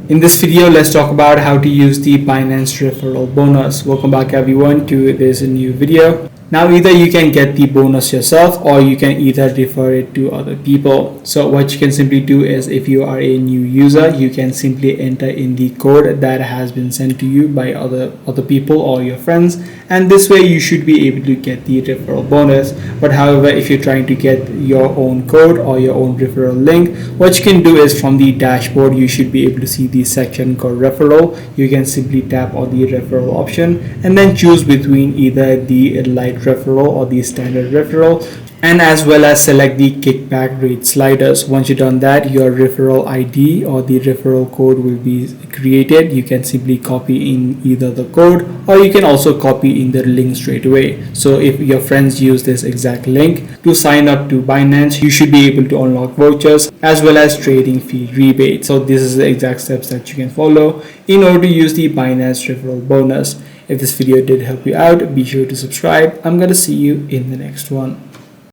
In this video, let's talk about how to use the Binance Referral bonus. Welcome back everyone to this new video. Now either you can get the bonus yourself or you can either refer it to other people. So what you can simply do is, if you are a new user, you can simply enter in the code that has been sent to you by other people or your friends, and this way you should be able to get the referral bonus. But however, if you're trying to get your own code or your own referral link, what you can do is, from the dashboard you should be able to see the section called referral. You can simply tap on the referral option and then choose between either the Light Referral or the Standard Referral, and as well as select the kickback rate sliders. Once you've done that, your referral ID or the referral code will be created. You can simply copy in either the code or you can also copy in the link straight away. So if your friends use this exact link to sign up to Binance, you should be able to unlock vouchers as well as trading fee rebates. So this is the exact steps that you can follow in order to use the Binance Referral bonus. If this video did help you out, be sure to subscribe. I'm gonna see you in the next one.